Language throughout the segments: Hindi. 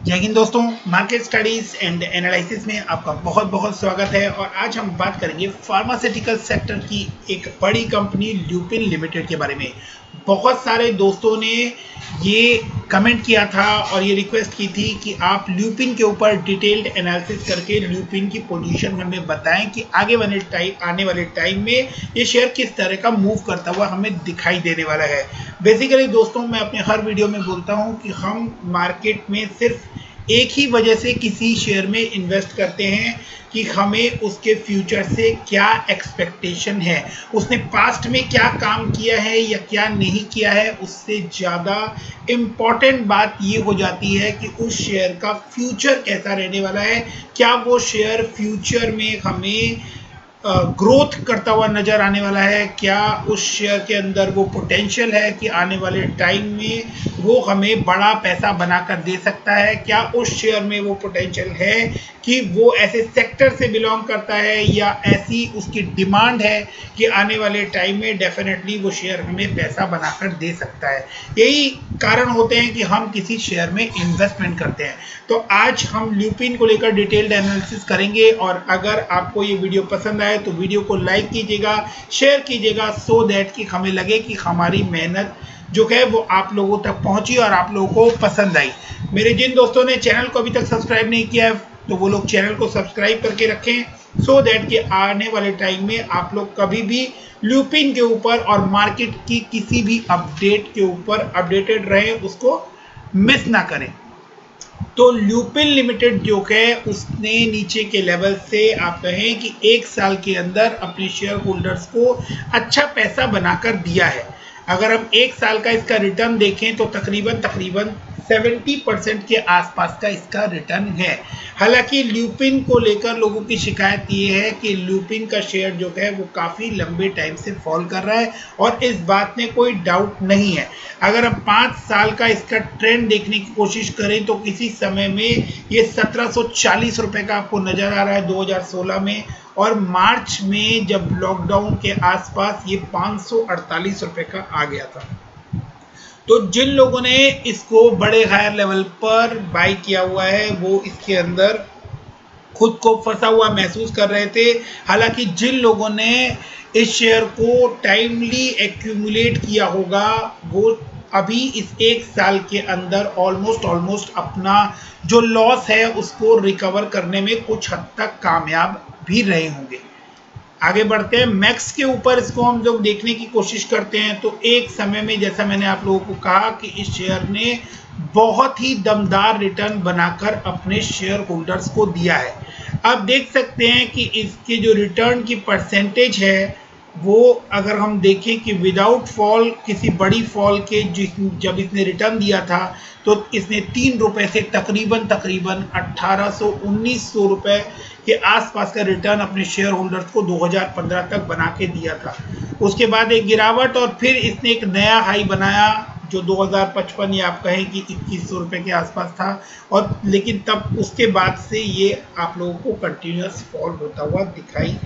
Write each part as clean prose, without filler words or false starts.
जय हिंद दोस्तों, मार्केट स्टडीज एंड एनालिसिस में आपका बहुत बहुत स्वागत है। और आज हम बात करेंगे फार्मास्यूटिकल सेक्टर की एक बड़ी कंपनी ल्यूपिन लिमिटेड के बारे में। बहुत सारे दोस्तों ने ये कमेंट किया था और ये रिक्वेस्ट की थी कि आप ल्यूपिन के ऊपर डिटेल्ड एनालिसिस करके ल्यूपिन की पोजीशन हमें बताएं कि आने वाले टाइम में ये शेयर किस तरह का मूव करता हुआ हमें दिखाई देने वाला है। बेसिकली दोस्तों, मैं अपने हर वीडियो में बोलता हूं कि हम मार्केट में सिर्फ एक ही वजह से किसी शेयर में इन्वेस्ट करते हैं कि हमें उसके फ्यूचर से क्या एक्सपेक्टेशन है, उसने पास्ट में क्या काम किया है या क्या नहीं किया है। उससे ज़्यादा इम्पॉर्टेंट बात ये हो जाती है कि उस शेयर का फ्यूचर कैसा रहने वाला है, क्या वो शेयर फ्यूचर में हमें ग्रोथ करता हुआ नज़र आने वाला है, क्या उस शेयर के अंदर वो पोटेंशियल है कि आने वाले टाइम में वो हमें बड़ा पैसा बनाकर दे सकता है, क्या उस शेयर में वो पोटेंशियल है कि वो ऐसे सेक्टर से बिलोंग करता है या ऐसी उसकी डिमांड है कि आने वाले टाइम में डेफिनेटली वो शेयर हमें पैसा बनाकर दे सकता है। यही कारण होते हैं कि हम किसी शेयर में इन्वेस्टमेंट करते हैं। तो आज हम ल्यूपिन को लेकर डिटेल्ड एनालिसिस करेंगे और अगर आपको ये वीडियो पसंद आए तो वीडियो को लाइक कीजिएगा, शेयर कीजिएगा, सो दैट कि हमें लगे कि हमारी मेहनत जो है वो आप लोगों तक पहुंची और आप लोगों को पसंद आई। मेरे जिन दोस्तों ने चैनल को अभी तक सब्सक्राइब नहीं किया है तो वो लोग चैनल को सब्सक्राइब करके रखें, सो दैट कि आने वाले टाइम में आप लोग कभी भी ल्यूपिन के ऊपर और मार्केट की किसी भी अपडेट के ऊपर अपडेटेड रहें, उसको मिस ना करें। तो ल्यूपिन लिमिटेड जो है उसने नीचे के लेवल से आप कहें कि एक साल के अंदर अपने शेयर होल्डर्स को अच्छा पैसा बनाकर दिया है। अगर हम एक साल का इसका रिटर्न देखें तो तकरीबन 70% के आसपास का इसका रिटर्न है। हालांकि ल्यूपिन को लेकर लोगों की शिकायत ये है कि ल्यूपिन का शेयर जो है वो काफ़ी लंबे टाइम से फॉल कर रहा है और इस बात में कोई डाउट नहीं है। अगर हम 5 साल का इसका ट्रेंड देखने की कोशिश करें तो किसी समय में ये 1740 रुपये का आपको नज़र आ रहा है 2016 में, और मार्च में जब लॉकडाउन के आसपास ये 548 रुपये का आ गया था। तो जिन लोगों ने इसको बड़े हायर लेवल पर बाई किया हुआ है वो इसके अंदर खुद को फंसा हुआ महसूस कर रहे थे। हालांकि जिन लोगों ने इस शेयर को टाइमली एक्यूमुलेट किया होगा वो अभी इस एक साल के अंदर ऑलमोस्ट अपना जो लॉस है उसको रिकवर करने में कुछ हद तक कामयाब भी रहे होंगे। आगे बढ़ते हैं, मैक्स के ऊपर इसको हम लोग देखने की कोशिश करते हैं तो एक समय में जैसा मैंने आप लोगों को कहा कि इस शेयर ने बहुत ही दमदार रिटर्न बनाकर अपने शेयर होल्डर्स को दिया है। अब देख सकते हैं कि इसके जो रिटर्न की परसेंटेज है वो अगर हम देखें कि विदाउट फॉल, किसी बड़ी फॉल के जब इसने रिटर्न दिया था तो इसने 3 रुपये से तकरीबन 1800-1900 रुपये के आसपास का रिटर्न अपने शेयर होल्डर्स को 2015 तक बना के दिया था। उसके बाद एक गिरावट और फिर इसने एक नया हाई बनाया जो 2055 या आप कहें कि 2100 रुपये के आसपास था, और लेकिन तब उसके बाद से ये आप लोगों को कंटिन्यूस फॉल होता हुआ दिखाई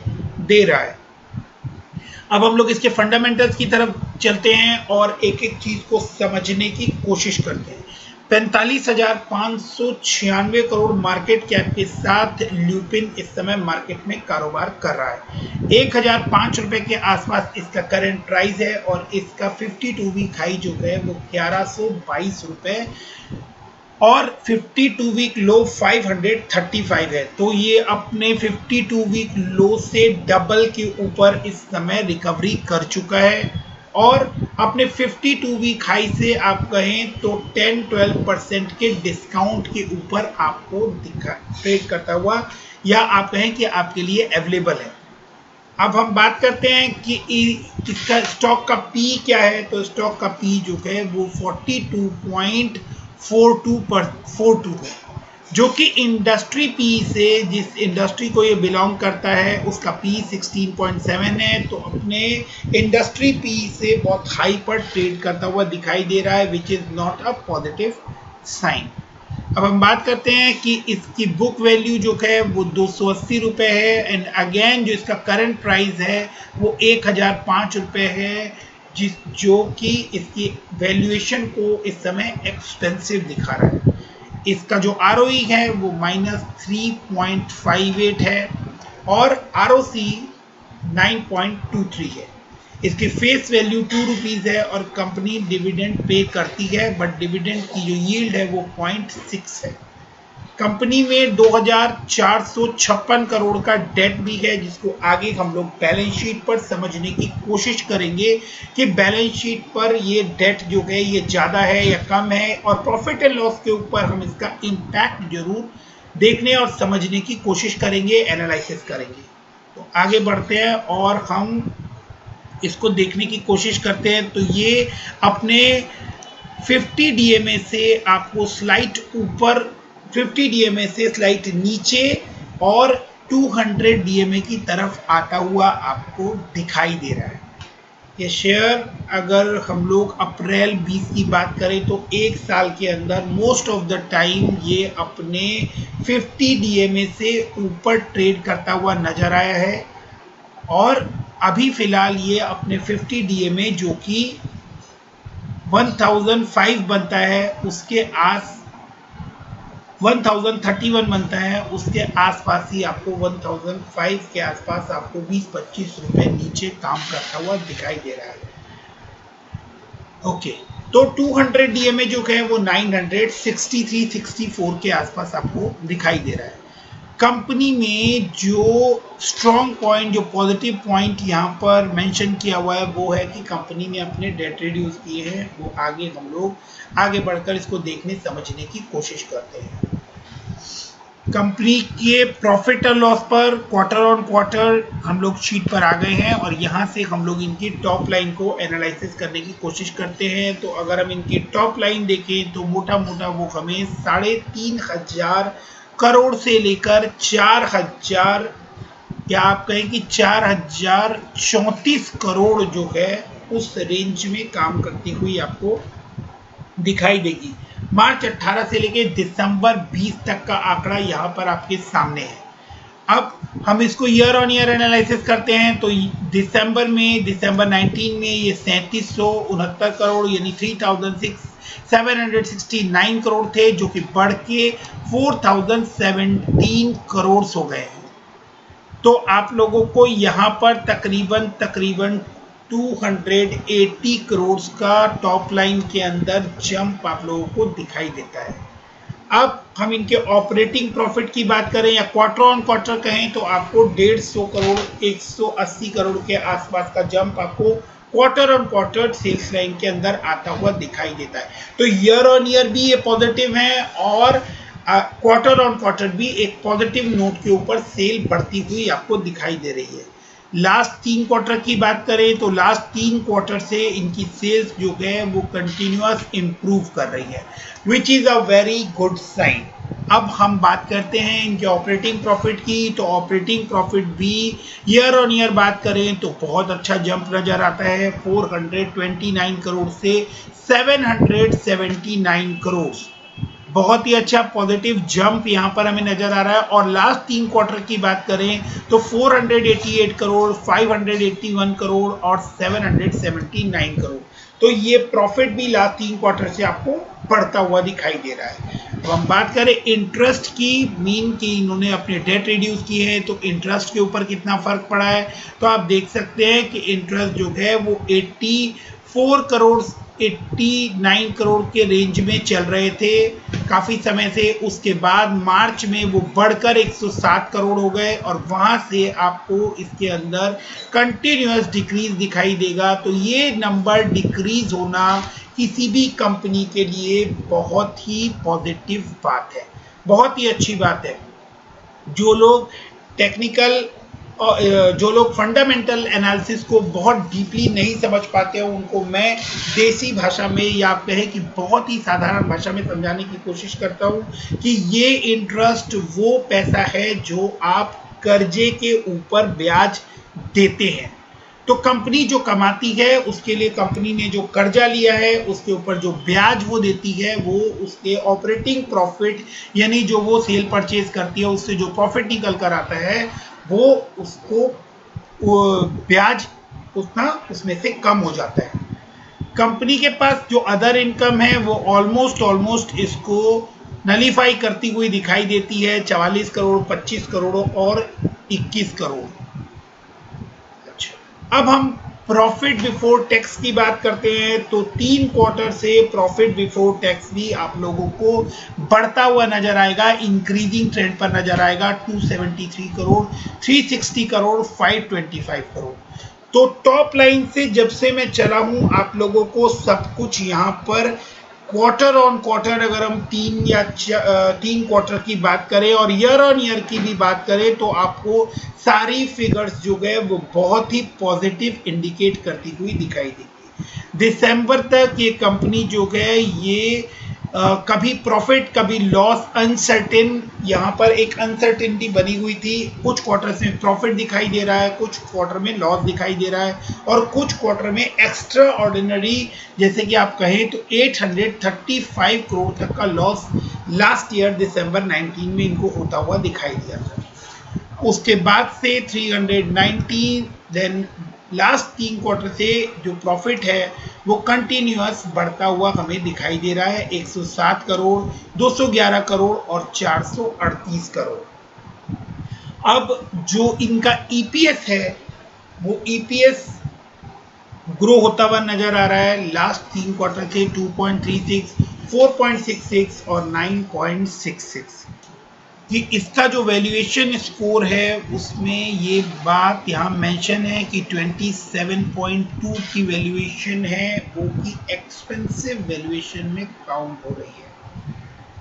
दे रहा है। अब हम लोग इसके फंडामेंटल्स की तरफ चलते हैं और एक एक चीज को समझने की कोशिश करते हैं। 45,596 करोड़ मार्केट कैप के साथ ल्यूपिन इस समय मार्केट में कारोबार कर रहा है। 1005 रुपये के आसपास इसका करंट प्राइस है और इसका 52 वीक हाई जो है वो 1122 रुपये और 52 वीक लो 535 है। तो ये अपने 52 वीक लो से डबल के ऊपर इस समय रिकवरी कर चुका है और अपने 52 वीक हाई से आप कहें तो 10-12% के डिस्काउंट के ऊपर आपको ट्रेड करता हुआ या आप कहें कि आपके लिए अवेलेबल है। अब हम बात करते हैं कि इसका स्टॉक का पी क्या है। तो स्टॉक का पी जो है वो 42.42 है, जो कि इंडस्ट्री पी से, जिस इंडस्ट्री को ये बिलोंग करता है उसका पी 16.7 है। तो अपने इंडस्ट्री पी से बहुत हाई पर ट्रेड करता हुआ दिखाई दे रहा है, which is not a positive sign. अब हम बात करते हैं कि इसकी बुक वैल्यू जो है वो 280 रुपये है एंड अगेन जो इसका करंट प्राइस है वो 1005 रुपये है, जो कि इसकी वैल्यूएशन को इस समय एक्सपेंसिव दिखा रहा है। इसका जो ROE है वो -3.58 है और ROC 9.23 है। इसकी फेस वैल्यू 2 रुपीज़ है और कंपनी डिविडेंड पे करती है, बट डिविडेंड की जो यील्ड है वो 0.6 है। कंपनी में 2456 करोड़ का डेट भी है, जिसको आगे हम लोग बैलेंस शीट पर समझने की कोशिश करेंगे कि बैलेंस शीट पर ये डेट जो है ये ज़्यादा है या कम है, और प्रॉफिट एंड लॉस के ऊपर हम इसका इम्पैक्ट जरूर देखने और समझने की कोशिश करेंगे, एनालिसिस करेंगे। तो आगे बढ़ते हैं और हम इसको देखने की कोशिश करते हैं। तो ये अपने 50 DMA से आपको स्लाइड ऊपर, 50 DMA से स्लाइड नीचे और 200 DMA की तरफ आता हुआ आपको दिखाई दे रहा है। ये शेयर अगर हम लोग अप्रैल 20 की बात करें तो एक साल के अंदर मोस्ट ऑफ द टाइम ये अपने 50 DMA से ऊपर ट्रेड करता हुआ नजर आया है, और अभी फिलहाल ये अपने 50 DMA जो कि 1005 बनता है उसके 1031 बनता है, उसके आसपास ही आपको 1005 के आसपास आपको 20-25 रुपए नीचे काम करता हुआ दिखाई दे रहा है। ओके, तो 200 DMA जो है वो 963-64 के आसपास आपको दिखाई दे रहा है। कंपनी में जो स्ट्रॉन्ग पॉइंट, जो पॉजिटिव पॉइंट यहाँ पर मेंशन किया हुआ है वो है कि कंपनी ने अपने डेट रिड्यूस किए हैं। वो आगे हम लोग आगे बढ़कर इसको देखने समझने की कोशिश करते हैं। कंपनी के प्रॉफिट और लॉस पर क्वार्टर ऑन क्वार्टर हम लोग शीट पर आ गए हैं, और यहाँ से हम लोग इनकी टॉप लाइन को एनालिसिस करने की कोशिश करते हैं। तो अगर हम इनकी टॉप लाइन देखें तो मोटा मोटा वो हमें 3,500 करोड़ से लेकर 4,000 या आप कहें कि 4,034 करोड़ जो है उस रेंज में काम करती हुई आपको दिखाई देगी। मार्च 18 से लेकर दिसंबर 20 तक का आंकड़ा यहाँ पर आपके सामने है। अब हम इसको ईयर ऑन ईयर एनालिसिस करते हैं। तो दिसंबर 19 में ये 3,769 करोड़ यानी 3,769 करोड़ थे, जो कि बढ़ के 4,017 करोड़ हो गए हैं। तो आप लोगों को यहाँ पर तकरीबन 280 करोड़ का टॉप लाइन के अंदर जंप आप लोगों को दिखाई देता है। अब हम इनके ऑपरेटिंग प्रॉफिट की बात करें या क्वार्टर ऑन क्वार्टर कहें तो आपको 150 करोड़ 180 करोड़ के आसपास का जंप आपको quarter on quarter sales line के अंदर आता हुआ दिखाई देता है। तो ईयर ऑन ईयर भी ये पॉजिटिव है और क्वार्टर ऑन क्वार्टर भी एक पॉजिटिव नोट के ऊपर सेल बढ़ती हुई आपको दिखाई दे रही है। लास्ट 3 क्वार्टर की बात करें तो लास्ट 3 क्वार्टर से इनकी सेल्स जो है वो कंटिन्यूअस इंप्रूव कर रही है, which is a very good sign. अब हम बात करते हैं इनके ऑपरेटिंग प्रॉफिट की। तो ऑपरेटिंग प्रॉफिट भी ईयर ऑन ईयर बात करें तो बहुत अच्छा जंप नजर आता है, 429 करोड़ से 779 करोड़। बहुत ही अच्छा पॉजिटिव जंप यहाँ पर हमें नजर आ रहा है। और लास्ट 3 क्वार्टर की बात करें तो 488 करोड़, 581 करोड़ और 779 करोड़। तो ये प्रॉफिट भी लास्ट 3 क्वार्टर से आपको बढ़ता हुआ दिखाई दे रहा है। अब हम बात करें इंटरेस्ट की, मीन कि इन्होंने अपने डेट रिड्यूस की है तो इंटरेस्ट के ऊपर कितना फर्क पड़ा है। तो आप देख सकते हैं कि इंटरेस्ट जो है वो 84 करोड़ 89 करोड़ के रेंज में चल रहे थे काफ़ी समय से। उसके बाद मार्च में वो बढ़कर 107 करोड़ हो गए और वहाँ से आपको इसके अंदर कंटिन्यूअस डिक्रीज दिखाई देगा। तो ये नंबर डिक्रीज होना किसी भी कंपनी के लिए बहुत ही पॉजिटिव बात है, बहुत ही अच्छी बात है। जो लोग टेक्निकल जो लोग फंडामेंटल एनालिसिस को बहुत डीपली नहीं समझ पाते हैं उनको मैं देसी भाषा में या आप कहें कि बहुत ही साधारण भाषा में समझाने की कोशिश करता हूं कि ये इंटरेस्ट वो पैसा है जो आप कर्जे के ऊपर ब्याज देते हैं। तो कंपनी जो कमाती है उसके लिए कंपनी ने जो कर्जा लिया है उसके ऊपर जो ब्याज वो देती है वो उसके ऑपरेटिंग प्रॉफिट यानी जो वो सेल परचेज करती है उससे जो प्रॉफिट निकल कर आता है वो उसको ब्याज उतना उसमें से कम हो जाता है। कंपनी के पास जो अदर इनकम है वो ऑलमोस्ट इसको नलीफाई करती हुई दिखाई देती है 44 करोड़, 25 करोड़ और 21 करोड़। अच्छा, अब हम प्रॉफिट बिफोर टैक्स की बात करते हैं तो 3 क्वार्टर से प्रॉफिट बिफोर टैक्स भी आप लोगों को बढ़ता हुआ नजर आएगा, इंक्रीजिंग ट्रेंड पर नजर आएगा। 273 करोड़, 360 करोड़, 525 करोड़। तो टॉप लाइन से जब से मैं चला हूं आप लोगों को सब कुछ यहां पर क्वार्टर ऑन क्वार्टर, अगर हम 3 क्वार्टर की बात करें और ईयर ऑन ईयर की भी बात करें तो आपको सारी फिगर्स जो है वो बहुत ही पॉजिटिव इंडिकेट करती हुई दिखाई देगी। दिसंबर तक ये कंपनी जो है ये कभी प्रॉफिट कभी लॉस, अनसर्टेन, यहाँ पर एक अनसर्टेनिटी बनी हुई थी। कुछ क्वार्टर्स में प्रॉफिट दिखाई दे रहा है, कुछ क्वार्टर में लॉस दिखाई दे रहा है और कुछ क्वार्टर में एक्स्ट्रा ऑर्डिनरी, जैसे कि आप कहें तो 835 करोड़ तक का लॉस लास्ट ईयर दिसंबर 19 में इनको होता हुआ दिखाई दिया था। उसके बाद से 390, देन लास्ट 3 क्वार्टर से जो प्रॉफिट है वो कंटिन्यूअस बढ़ता हुआ हमें दिखाई दे रहा है। 107 करोड़, 211 करोड़ और 438 करोड़। अब जो इनका ईपीएस है वो ईपीएस ग्रो होता हुआ नजर आ रहा है। लास्ट 3 क्वार्टर से 2.36, 4.66 और 9.66 कि इसका जो वैल्यूएशन स्कोर है उसमें ये बात यहाँ मेंशन है कि 27.2 की वैल्यूएशन है, वो की एक्सपेंसिव वैल्यूएशन में काउंट हो रही है।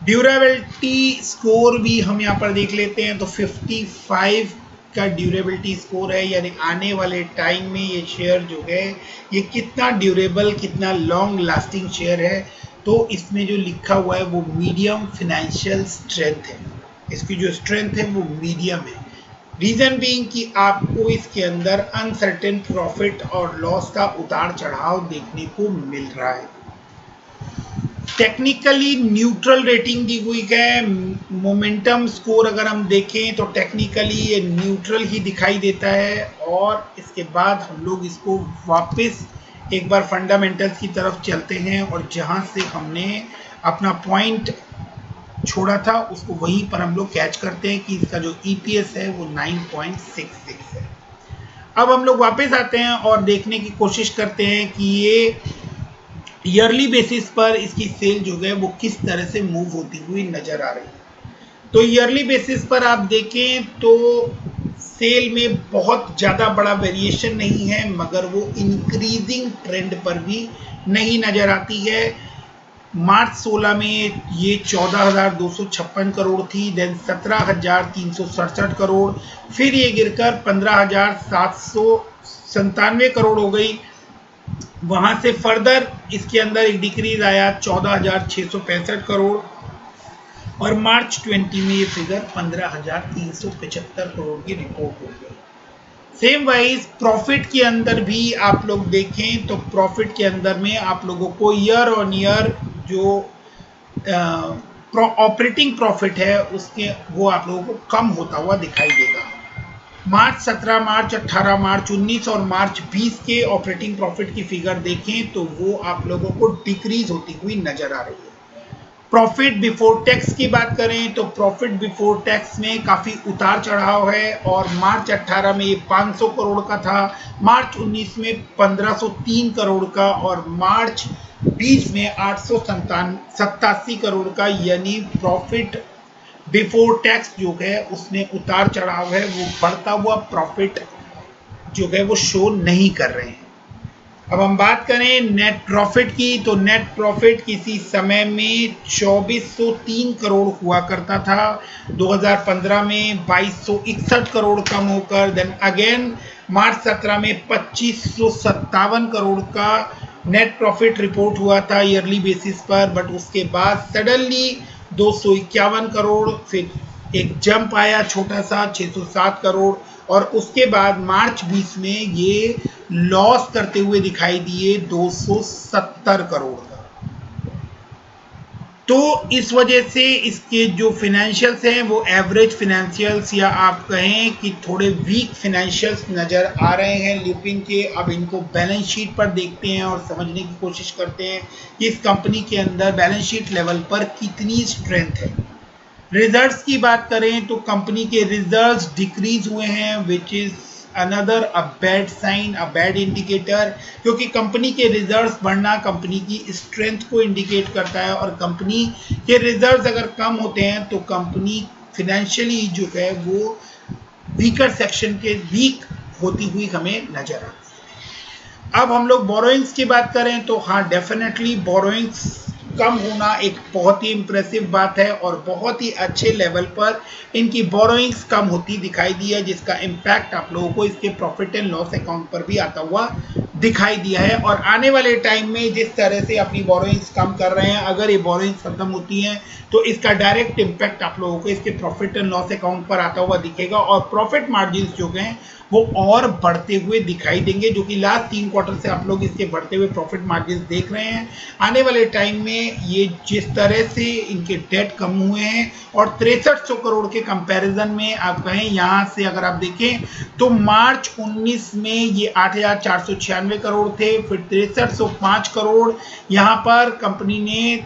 ड्यूरेबिलिटी स्कोर भी हम यहाँ पर देख लेते हैं तो 55 का ड्यूरेबिलिटी स्कोर है, यानी आने वाले टाइम में ये शेयर जो है ये कितना ड्यूरेबल, कितना लॉन्ग लास्टिंग शेयर है। तो इसमें जो लिखा हुआ है वो मीडियम फाइनेंशियल स्ट्रेंथ है, इसकी जो स्ट्रेंथ है वो मीडियम है। रीजन बीइंग कि आपको इसके अंदर अनसर्टेन प्रॉफिट और लॉस का उतार चढ़ाव देखने को मिल रहा है। टेक्निकली न्यूट्रल रेटिंग दी हुई है। मोमेंटम स्कोर अगर हम देखें तो टेक्निकली ये न्यूट्रल ही दिखाई देता है और इसके बाद हम लोग इसको वापस एक बार फंडामेंटल्स की तरफ चलते हैं और जहां से हमने अपना पॉइंट छोड़ा था उसको वहीं पर हम लोग कैच करते हैं कि इसका जो ईपीएस है वो 9.66 है। अब हम लोग वापस आते हैं और देखने की कोशिश करते हैं कि ये ईयरली बेसिस पर इसकी सेल जो है वो किस तरह से मूव होती हुई नजर आ रही है। तो ईयरली बेसिस पर आप देखें तो सेल में बहुत ज़्यादा बड़ा वेरिएशन नहीं है, मगर वो इंक्रीजिंग ट्रेंड पर भी नहीं नजर आती है। मार्च 16 में ये 14,256 करोड़ थी, देन 17,367 करोड़, फिर ये गिरकर 15,797 करोड़ हो गई। वहां से फर्दर इसके अंदर एक डिक्रीज आया 14,665 करोड़ और मार्च 20 में ये फिगर 15,375 करोड़ की रिपोर्ट हो गई। सेम वाइज प्रॉफिट के अंदर भी आप लोग देखें तो प्रॉफिट के अंदर में आप लोगों को ईयर ऑन ईयर जो ऑपरेटिंग प्रॉफिट है उसके वो आप लोगों को कम होता हुआ दिखाई देगा। मार्च 17, मार्च 18, मार्च 19 और मार्च 20 के ऑपरेटिंग प्रॉफिट की फिगर देखें तो वो आप लोगों को डिक्रीज होती हुई नजर आ रही है। प्रॉफिट बिफोर टैक्स की बात करें तो प्रॉफिट बिफोर टैक्स में काफ़ी उतार चढ़ाव है और मार्च 18 में ये 500 करोड़ का था, मार्च 19 में 1503 करोड़ का और मार्च 20 में 887 करोड़ का, यानी प्रॉफिट बिफोर टैक्स जो है उसमें उतार चढ़ाव है, वो बढ़ता हुआ प्रॉफिट जो है वो शो नहीं कर रहे हैं। अब हम बात करें नेट प्रॉफिट की तो नेट प्रॉफिट किसी समय में 2403 करोड़ हुआ करता था, 2015 में 2261 करोड़ कम होकर देन अगेन मार्च 17 में 2557 करोड़ का नेट प्रॉफिट रिपोर्ट हुआ था ईयरली बेसिस पर, बट उसके बाद सडनली 251 करोड़, फिर एक जंप आया छोटा सा 607 करोड़ और उसके बाद मार्च 20 में ये लॉस करते हुए दिखाई दिए 270 करोड़ का। तो इस वजह से इसके जो फिनेंशियल्स हैं वो एवरेज फिनेंशियल्स या आप कहें कि थोड़े वीक फिनेंशियल्स नज़र आ रहे हैं ल्यूपिन के। अब इनको बैलेंस शीट पर देखते हैं और समझने की कोशिश करते हैं कि इस कंपनी के अंदर बैलेंस शीट लेवल पर कितनी स्ट्रेंथ है। रिजल्ट्स की बात करें तो कंपनी के रिजल्ट्स डिक्रीज हुए हैं, which is another a bad sign, a bad indicator, क्योंकि कंपनी के रिजल्ट्स बढ़ना कंपनी की स्ट्रेंथ को इंडिकेट करता है और कंपनी के रिजल्ट्स अगर कम होते हैं तो कंपनी फिनेंशियली जो है वो वीकर सेक्शन के वीक होती हुई हमें नजर आती है। अब हम लोग बोरोइंग्स की बात करें तो हाँ, डेफिनेटली बोरोइंग्स कम होना एक बहुत ही इंप्रेसिव बात है और बहुत ही अच्छे लेवल पर इनकी बोरोइंग्स कम होती दिखाई दी है, जिसका इम्पैक्ट आप लोगों को इसके प्रॉफिट एंड लॉस अकाउंट पर भी आता हुआ दिखाई दिया है। और आने वाले टाइम में जिस तरह से अपनी बोरोइंग्स कम कर रहे हैं, अगर ये बोरोइंग्स खत्म होती हैं तो इसका डायरेक्ट इम्पैक्ट आप लोगों को इसके प्रॉफिट एंड लॉस अकाउंट पर आता हुआ दिखेगा और प्रॉफिट मार्जिन जो हैं वो और बढ़ते हुए दिखाई देंगे, जो कि लास्ट 3 क्वार्टर से आप लोग इसके बढ़ते हुए प्रॉफिट मार्जिन देख रहे हैं। आने वाले टाइम में ये जिस तरह से इनके डेट कम हुए हैं और 6300 करोड़ के कंपैरिजन में आप कहें यहाँ से अगर आप देखें तो मार्च 19 में ये 8496 करोड़ थे, फिर 6305 करोड़ यहाँ पर कंपनी ने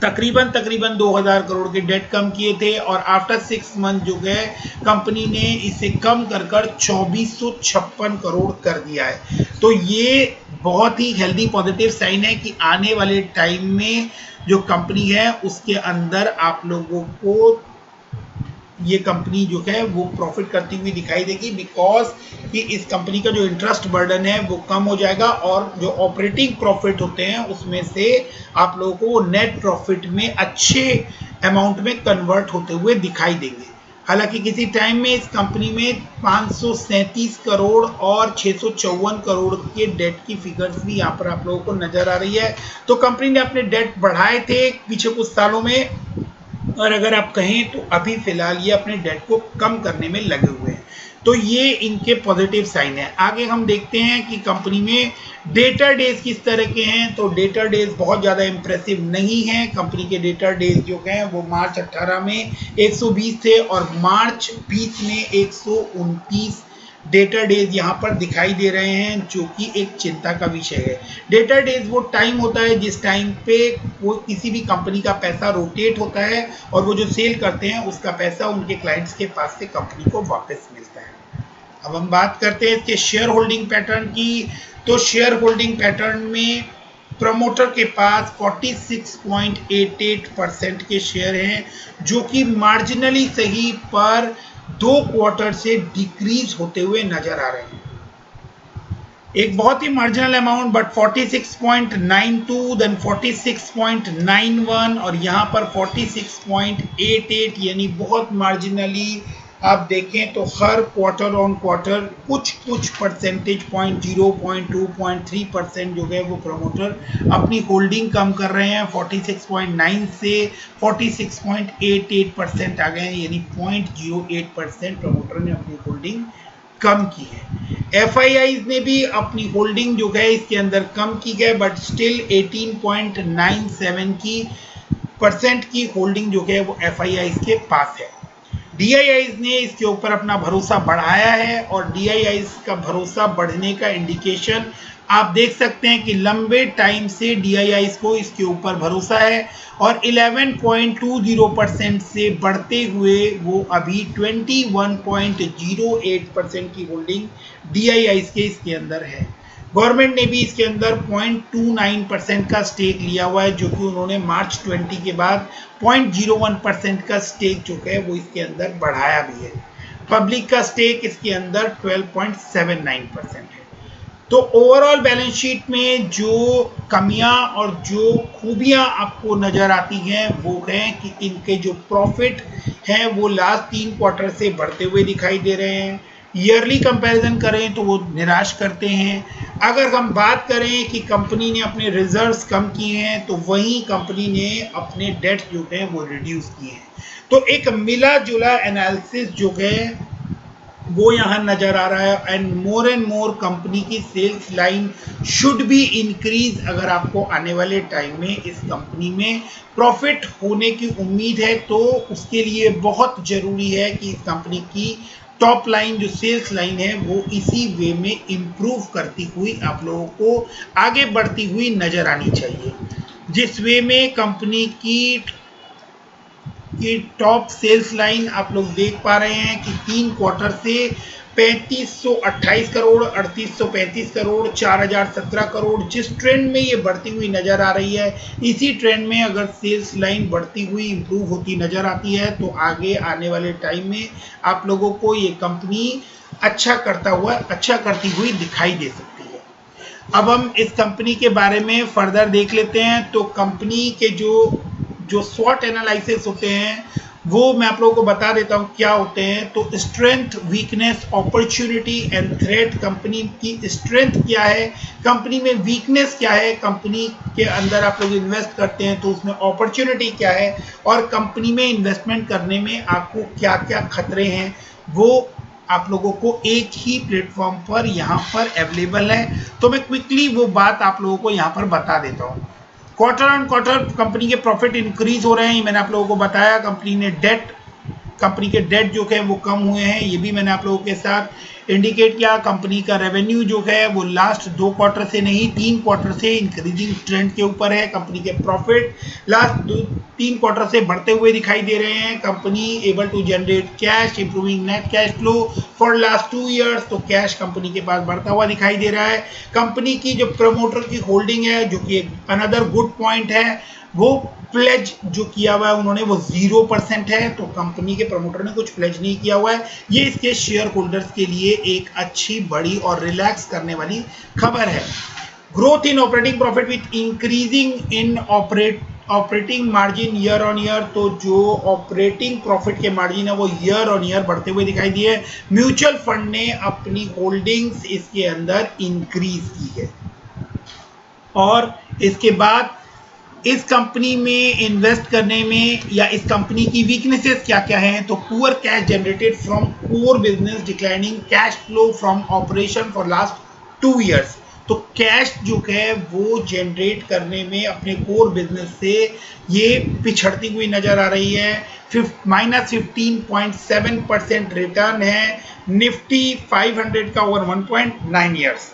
तकरीबन 2000 करोड़ के डेट कम किए थे और आफ्टर 6 मंथ जो है कंपनी ने इसे कम कर 2456 करोड़ कर दिया है। तो ये बहुत ही हेल्दी पॉजिटिव साइन है कि आने वाले टाइम में जो कंपनी है उसके अंदर आप लोगों को ये कंपनी जो है वो प्रॉफिट करती हुई दिखाई देगी, बिकॉज कि इस कंपनी का जो इंटरेस्ट बर्डन है वो कम हो जाएगा और जो ऑपरेटिंग प्रॉफिट होते हैं उसमें से आप लोगों को वो नेट प्रॉफिट में अच्छे अमाउंट में कन्वर्ट होते हुए दिखाई देंगे। हालांकि किसी टाइम में इस कंपनी में 537 करोड़ और 654 करोड़ के डेट की फिगर्स भी यहाँ पर आप लोगों को नजर आ रही है। तो कंपनी ने अपने डेट बढ़ाए थे पीछे कुछ सालों में और अगर आप कहें तो अभी फिलहाल ये अपने डेट को कम करने में लगे हुए हैं, तो ये इनके पॉजिटिव साइन है। आगे हम देखते हैं कि कंपनी में डेटर डेज किस तरह के हैं। तो डेटर डेज बहुत ज़्यादा इंप्रेसिव नहीं है। कंपनी के डेटर डेज जो हैं वो मार्च 18 में 120 थे और मार्च 20 में 129 डेटर डेज यहाँ पर दिखाई दे रहे हैं, जो कि एक चिंता का विषय है। डेटर डेज वो टाइम होता है जिस टाइम पे वो किसी भी कंपनी का पैसा रोटेट होता है और वो जो सेल करते हैं उसका पैसा उनके क्लाइंट्स के पास से कंपनी को वापस मिलता है। अब हम बात करते हैं इसके शेयर होल्डिंग पैटर्न की। तो शेयर होल्डिंग पैटर्न में प्रमोटर के पास 46.88% के शेयर हैं, जो कि मार्जिनली सही पर 2 क्वार्टर से डिक्रीज होते हुए नजर आ रहे हैं। एक बहुत ही मार्जिनल अमाउंट, बट 46.92, देन 46.91 और यहाँ पर 46.88, यानी बहुत मार्जिनली आप देखें तो हर क्वार्टर ऑन क्वार्टर कुछ परसेंटेज पॉइंट 0.2-0.3% जो है वो प्रमोटर अपनी होल्डिंग कम कर रहे हैं। 46.9 से 46.88% आ गए हैं, यानी 0.08% प्रमोटर ने अपनी होल्डिंग कम की है। FIIs ने भी अपनी होल्डिंग जो है इसके अंदर कम की है, बट स्टिल 18.97 की होल्डिंग जो है वो FIIs के पास है। DIIs ने इसके ऊपर अपना भरोसा बढ़ाया है और DIIs का भरोसा बढ़ने का इंडिकेशन आप देख सकते हैं कि लंबे टाइम से DIIs को इसके ऊपर भरोसा है और 11.20% से बढ़ते हुए वो अभी 21.08% की होल्डिंग DIIs के इसके अंदर है। गवर्नमेंट ने भी इसके अंदर 0.29% का स्टेक लिया हुआ है, जो कि उन्होंने मार्च 20 के बाद 0.01% का स्टेक जो है वो इसके अंदर बढ़ाया भी है। पब्लिक का स्टेक इसके अंदर 12.79% है। तो ओवरऑल बैलेंस शीट में जो कमियां और जो खूबियां आपको नजर आती हैं वो है कि इनके जो प्रॉफिट हैं वो लास्ट 3 क्वार्टर से बढ़ते हुए दिखाई दे रहे हैं। ईयरली कंपैरिजन करें तो वो निराश करते हैं। अगर हम बात करें कि कंपनी ने अपने रिजर्व्स कम किए हैं तो वहीं कंपनी ने अपने डेट जो है वो रिड्यूस किए हैं। तो एक मिला जुला एनालिसिस जो है वो यहाँ नजर आ रहा है। एंड मोर कंपनी की sales line should be increase. अगर आपको आने वाले टाइम में इस कंपनी में प्रॉफिट होने की उम्मीद है तो उसके लिए बहुत जरूरी है कि इस कंपनी की टॉप लाइन जो सेल्स लाइन है वो इसी वे में इम्प्रूव करती हुई आप लोगों को आगे बढ़ती हुई नजर आनी चाहिए। जिस वे में कंपनी की टॉप सेल्स लाइन आप लोग देख पा रहे हैं कि 3 क्वार्टर से 3528 करोड़, 3835 करोड़, 4017 करोड़, जिस ट्रेंड में ये बढ़ती हुई नजर आ रही है, इसी ट्रेंड में अगर सेल्स लाइन बढ़ती हुई इंप्रूव होती नजर आती है तो आगे आने वाले टाइम में आप लोगों को ये कंपनी अच्छा करती हुई दिखाई दे सकती है। अब हम इस कंपनी के बारे में फर्दर देख लेते हैं। तो कंपनी के जो स्वॉट एनालिसिस होते हैं वो मैं आप लोगों को बता देता हूं क्या होते हैं। तो strength, weakness, opportunity and threat. Company की स्ट्रेंथ क्या है, कंपनी में वीकनेस क्या है, कंपनी के अंदर आप लोग इन्वेस्ट करते हैं तो उसमें अपॉर्चुनिटी क्या है, और कंपनी में इन्वेस्टमेंट करने में आपको क्या क्या खतरे हैं, वो आप लोगों को एक ही प्लेटफॉर्म पर यहाँ पर अवेलेबल है। तो मैं क्विकली वो बात आप लोगों को यहाँ पर बता देता हूँ। क्वार्टर ऑन क्वार्टर कंपनी के प्रॉफिट इंक्रीज हो रहे हैं, ये मैंने आप लोगों को बताया। कंपनी के डेट जो है वो कम हुए हैं, ये भी मैंने आप लोगों के साथ इंडिकेट किया। कंपनी का रेवेन्यू जो है वो लास्ट 2 क्वार्टर से नहीं 3 क्वार्टर से इंक्रीजिंग ट्रेंड के ऊपर है। कंपनी के प्रॉफिट लास्ट 3 क्वार्टर से बढ़ते हुए दिखाई दे रहे हैं। Company able to generate cash, improving net cash flow for last 2 years. तो कैश कंपनी के पास बढ़ता हुआ दिखाई दे रहा है। कंपनी की जो प्रमोटर की होल्डिंग है, जो कि अनदर गुड पॉइंट है, वो प्लेज जो किया हुआ है उन्होंने वो 0% है। तो कंपनी के प्रमोटर ने कुछ प्लेज नहीं किया हुआ है। ये इसके शेयर होल्डर्स के लिए एक अच्छी, बड़ी और रिलैक्स करने वाली खबर है। Growth in operating profit with increasing in operating margin year on year. तो जो ऑपरेटिंग प्रॉफिट के मार्जिन है वो ईयर ऑन ईयर बढ़ते हुए दिखाई दिए। म्यूचुअल फंड ने अपनी होल्डिंग्स इसके अंदर इंक्रीज की है। और इसके बाद इस कंपनी में इन्वेस्ट करने में या इस कंपनी की वीकनेसेस क्या क्या हैं। तो poor cash generated from core business, declining cash flow from operation for last 2 years. तो कैश जो है वो जनरेट करने में अपने कोर बिजनेस से ये पिछड़ती हुई नजर आ रही है। -15.7% रिटर्न है। निफ्टी 500 का ओवर 1.9 ईयर्स।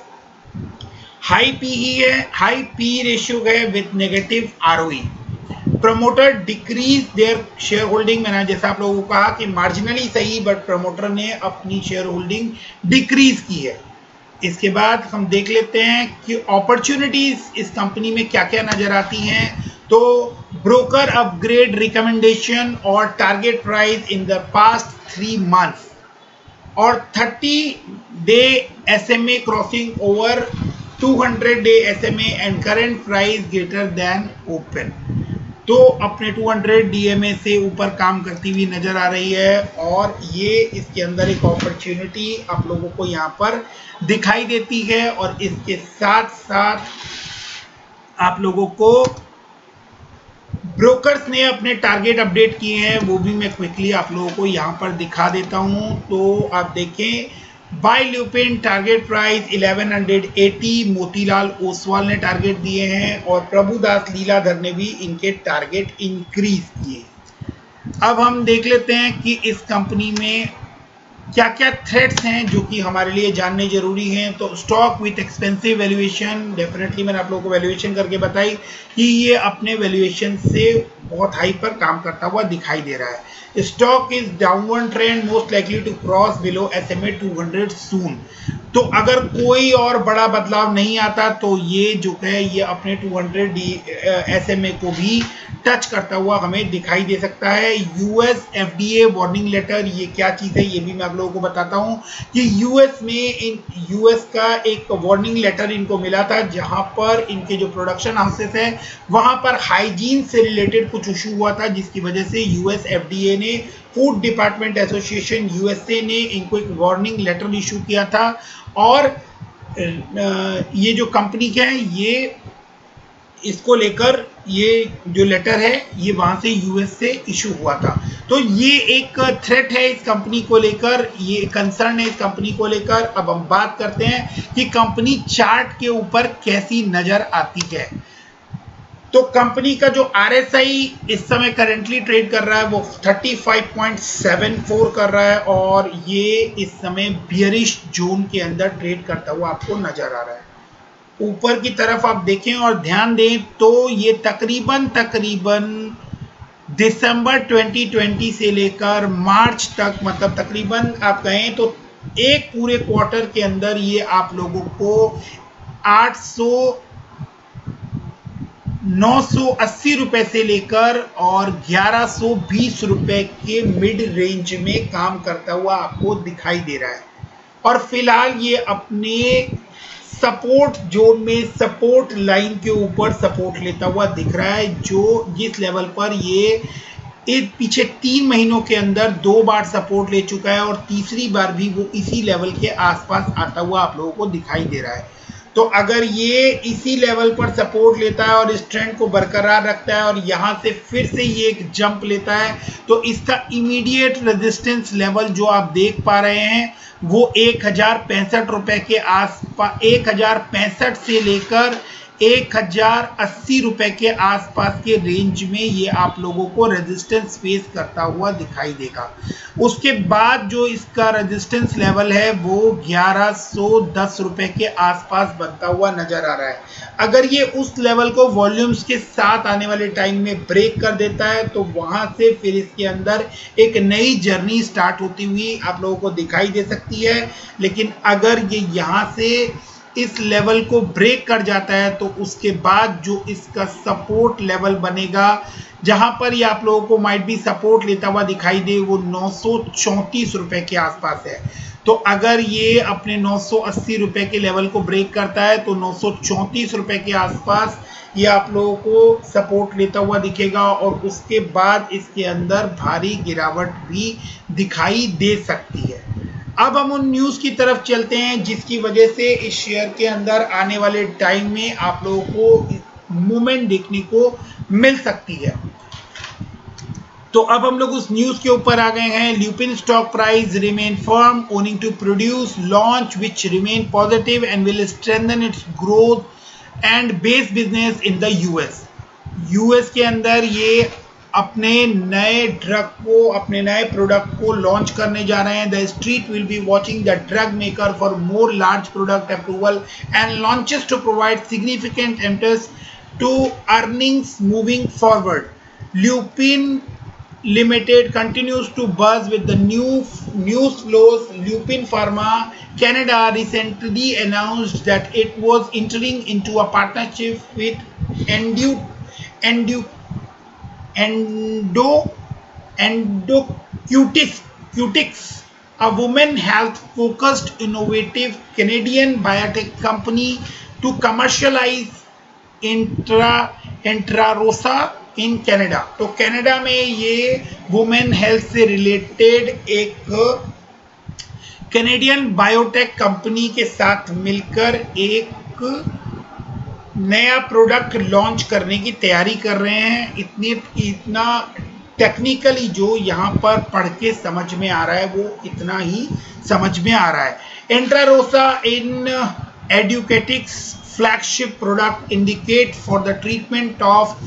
हाई पीई है, हाई पी रेशियो है with negative ROE. Promoter decrease their share holding. मैंने जैसा आप लोगों को कहा कि मार्जिनली सही, बट प्रमोटर ने अपनी शेयर होल्डिंग डिक्रीज की है। इसके बाद हम देख लेते हैं कि अपॉर्चुनिटीज इस कंपनी में क्या क्या नजर आती हैं। तो ब्रोकर अपग्रेड रिकमेंडेशन और target price in the past 3 months, और 30-day SMA crossing over 200-day SMA and current price greater than open. तो अपने 200 DMA से ऊपर काम करती हुई नजर आ रही है। और ये इसके अंदर एक अपॉर्चुनिटी आप लोगों को यहाँ पर दिखाई देती है। और इसके साथ साथ आप लोगों को ब्रोकर्स ने अपने टारगेट अपडेट किए हैं, वो भी मैं क्विकली आप लोगों को यहाँ पर दिखा देता हूँ। तो आप देखें, buy Lupin target price 1180, Motilal Oswal ने टारगेट दिए हैं, और प्रभुदास लीलाधर ने भी इनके टारगेट इंक्रीज किए। अब हम देख लेते हैं कि इस कंपनी में क्या क्या थ्रेट्स हैं जो कि हमारे लिए जानने जरूरी हैं। तो stock with expensive valuation, definitely मैंने आप लोगों को वैल्यूएशन करके बताई कि ये अपने वैल्यूएशन से बहुत हाई पर काम करता हुआ दिखाई दे रहा है। Stock is downward trend, most likely to cross below SMA 200 soon. तो अगर कोई और बड़ा बदलाव नहीं आता तो ये जो है ये अपने 200 SMA को भी टच करता हुआ हमें दिखाई दे सकता है। US FDA वार्निंग लेटर, ये क्या चीज़ है ये भी मैं आप लोगों को बताता हूँ कि US का एक वार्निंग लेटर इनको मिला था, जहाँ पर इनके जो प्रोडक्शन हाउसेस हैं वहाँ पर हाइजीन से रिलेटेड कुछ इशू हुआ था, जिसकी वजह से US FDA ने, फूड डिपार्टमेंट एसोसिएशन USA ने इनको एक वार्निंग लेटर इशू किया था। और ये जो कंपनी है ये इसको लेकर ये जो लेटर है ये वहां से यूएस से इशू हुआ था। तो ये एक थ्रेट है इस कंपनी को लेकर, ये कंसर्न है इस कंपनी को लेकर। अब हम बात करते हैं कि कंपनी चार्ट के ऊपर कैसी नजर आती है। तो कंपनी का जो RSI इस समय करेंटली ट्रेड कर रहा है वो 35.74 कर रहा है और ये इस समय बियरिश जोन के अंदर ट्रेड करता हुआ आपको नजर आ रहा है। ऊपर की तरफ आप देखें और ध्यान दें तो ये तकरीबन दिसंबर 2020 से लेकर मार्च तक, मतलब तकरीबन आप कहें तो एक पूरे क्वार्टर के अंदर ये आप लोगों को 980 रुपए से लेकर और 1120 रुपए के मिड रेंज में काम करता हुआ आपको दिखाई दे रहा है। और फिलहाल ये अपने सपोर्ट जोन में, सपोर्ट लाइन के ऊपर सपोर्ट लेता हुआ दिख रहा है, जो जिस लेवल पर ये पीछे 3 महीनों के अंदर 2 बार सपोर्ट ले चुका है और तीसरी बार भी वो इसी लेवल के आसपास आता हुआ आप लोगों को दिखाई दे रहा है। तो अगर ये इसी लेवल पर सपोर्ट लेता है और इस ट्रेंड को बरकरार रखता है और यहाँ से फिर से ये एक जंप लेता है तो इसका इमीडिएट रेजिस्टेंस लेवल जो आप देख पा रहे हैं वो 1065 रुपए के आसपास, 1065 से लेकर 1080 रुपए के आसपास के रेंज में ये आप लोगों को रेजिस्टेंस फेस करता हुआ दिखाई देगा। उसके बाद जो इसका रेजिस्टेंस लेवल है वो 1110 रुपए के आसपास बनता हुआ नजर आ रहा है। अगर ये उस लेवल को वॉल्यूम्स के साथ आने वाले टाइम में ब्रेक कर देता है तो वहां से फिर इसके अंदर एक नई जर्नी स्टार्ट होती हुई आप लोगों को दिखाई दे सकती है। लेकिन अगर ये यहाँ से इस लेवल को ब्रेक कर जाता है तो उसके बाद जो इसका सपोर्ट लेवल बनेगा, जहां पर ये आप लोगों को माइट भी सपोर्ट लेता हुआ दिखाई दे, वो 934 रुपए के आसपास है। तो अगर ये अपने 980 रुपए के लेवल को ब्रेक करता है तो 934 रुपए के आसपास ये आप लोगों को सपोर्ट लेता हुआ दिखेगा और उसके बाद इसके अंदर भारी गिरावट भी दिखाई दे सकती है। अब हम उन न्यूज़ की तरफ चलते हैं जिसकी वजह से इस शेयर के अंदर आने वाले टाइम में आप लोगों को मूवमेंट देखने को मिल सकती है। तो अब हम लोग उस न्यूज़ के ऊपर आ गए हैं। Lupin stock price remain firm owing to produce launch which remain positive and will strengthen its growth and base business in the US के अंदर ये अपने नए ड्रग को, अपने नए प्रोडक्ट को लॉन्च करने जा रहे हैं। The street will be watching the drug maker for more large product approval and launches to provide significant impulse to earnings moving forward. Lupin Limited continues to buzz with the news flows. Lupin Pharma Canada recently announced that it was entering into a partnership with Endocutics, a women health focused innovative Canadian biotech company, to commercialize Intrarosa in Canada. तो कनाडा में ये वुमेन हेल्थ से रिलेटेड एक कैनेडियन बायोटेक कंपनी के साथ मिलकर एक नया प्रोडक्ट लॉन्च करने की तैयारी कर रहे हैं। इतना टेक्निकली जो यहाँ पर पढ़ के समझ में आ रहा है वो इतना ही समझ में आ रहा है। Intrarosa in Endoceutics flagship product indicate for the treatment of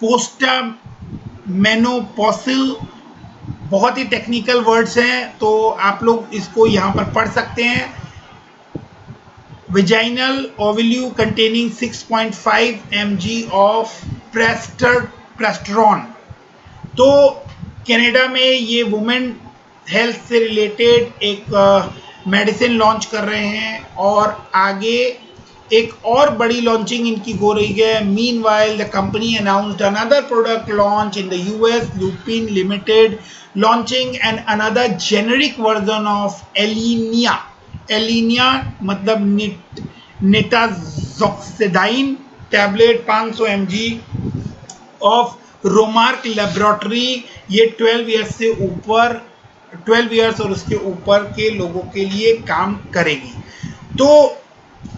postmenopausal. बहुत ही टेक्निकल वर्ड्स हैं तो आप लोग इसको यहाँ पर पढ़ सकते हैं। Vaginal ovule containing 6.5 mg of prasterone. तो कनाडा में ये वुमेन हेल्थ से रिलेटेड एक मेडिसिन लॉन्च कर रहे हैं और आगे एक और बड़ी लॉन्चिंग इनकी हो रही है। Meanwhile the company announced another product launch in the US. Lupin limited launching and another generic version of Alinia मतलब nitazoxanide tablet 500 mg of Romark laboratory. ये 12 इयर्स और उसके ऊपर के लोगों के लिए काम करेगी। तो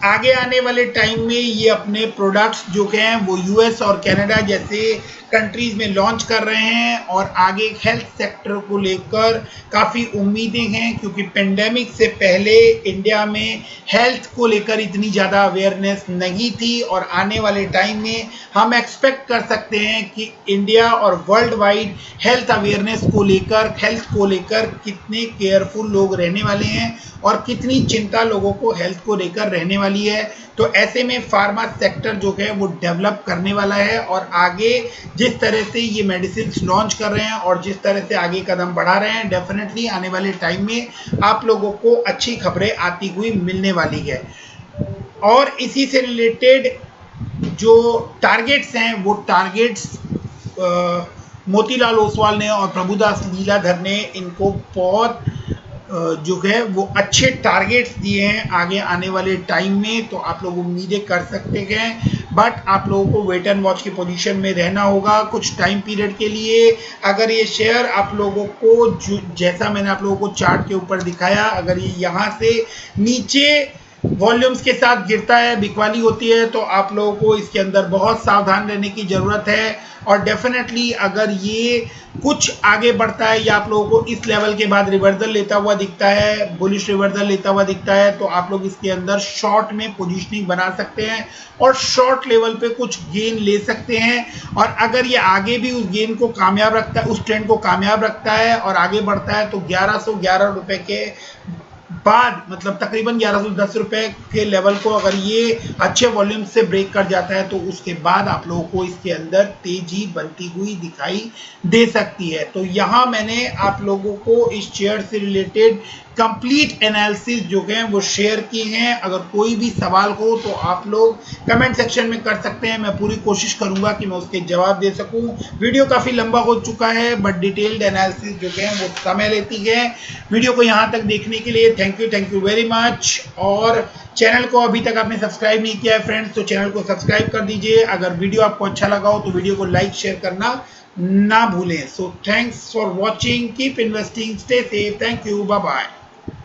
आगे आने वाले टाइम में ये अपने प्रोडक्ट्स जो के हैं वो यूएस और कनाडा जैसे कंट्रीज में लॉन्च कर रहे हैं और आगे हेल्थ सेक्टर को लेकर काफ़ी उम्मीदें हैं, क्योंकि पेंडेमिक से पहले इंडिया में हेल्थ को लेकर इतनी ज़्यादा अवेयरनेस नहीं थी और आने वाले टाइम में हम एक्सपेक्ट कर सकते हैं कि इंडिया और वर्ल्ड वाइड हेल्थ अवेयरनेस को लेकर, हेल्थ को लेकर कितने केयरफुल लोग रहने वाले हैं और कितनी चिंता लोगों को हेल्थ को लेकर रहने वाली है। तो ऐसे में फार्मा सेक्टर जो है वो डेवलप करने वाला है और आगे जिस तरह से ये मेडिसिन लॉन्च कर रहे हैं और जिस तरह से आगे कदम बढ़ा रहे हैं, डेफिनेटली आने वाले टाइम में आप लोगों को अच्छी खबरें आती हुई मिलने वाली है। और इसी से रिलेटेड जो टारगेट्स हैं वो टारगेट्स मोतीलाल ओसवाल ने और प्रभुदास लीलाधर ने इनको बहुत जो है वो अच्छे टारगेट्स दिए हैं आगे आने वाले टाइम में। तो आप लोग उम्मीदें कर सकते हैं, बट आप लोगों को वेट एंड वॉच की पोजीशन में रहना होगा कुछ टाइम पीरियड के लिए। अगर ये शेयर आप लोगों को जैसा मैंने आप लोगों को चार्ट के ऊपर दिखाया, अगर ये यहाँ से नीचे वॉल्यूम्स के साथ गिरता है, बिकवाली होती है, तो आप लोगों को इसके अंदर बहुत सावधान रहने की ज़रूरत है। और डेफिनेटली अगर ये कुछ आगे बढ़ता है या आप लोगों को इस लेवल के बाद रिवर्सल लेता हुआ दिखता है, बुलिश रिवर्सल लेता हुआ दिखता है, तो आप लोग इसके अंदर शॉर्ट में पोजीशनिंग बना सकते हैं और शॉर्ट लेवल पे कुछ गेन ले सकते हैं। और अगर ये आगे भी उस गेन को कामयाब रखता है, उस ट्रेंड को कामयाब रखता है और आगे बढ़ता है, तो 1111 रुपए के बाद, मतलब तकरीबन 1110 रुपए के लेवल को अगर ये अच्छे वॉल्यूम से ब्रेक कर जाता है, तो उसके बाद आप लोगों को इसके अंदर तेजी बनती हुई दिखाई दे सकती है। तो यहाँ मैंने आप लोगों को इस शेयर से रिलेटेड कंप्लीट एनालिसिस जो है वो शेयर किए हैं। अगर कोई भी सवाल हो तो आप लोग कमेंट सेक्शन में कर सकते हैं, मैं पूरी कोशिश करूंगा कि मैं उसके जवाब दे सकूं। वीडियो काफ़ी लंबा हो चुका है, बट डिटेल्ड एनालिसिस जो है वो समय लेती है। वीडियो को यहाँ तक देखने के लिए थैंक यू वेरी मच। और चैनल को अभी तक आपने सब्सक्राइब नहीं किया है फ्रेंड्स, तो चैनल को सब्सक्राइब कर दीजिए। अगर वीडियो आपको अच्छा लगा हो तो वीडियो को लाइक शेयर करना ना भूलें। So thanks for watching, keep investing, stay safe, thank you, bye bye.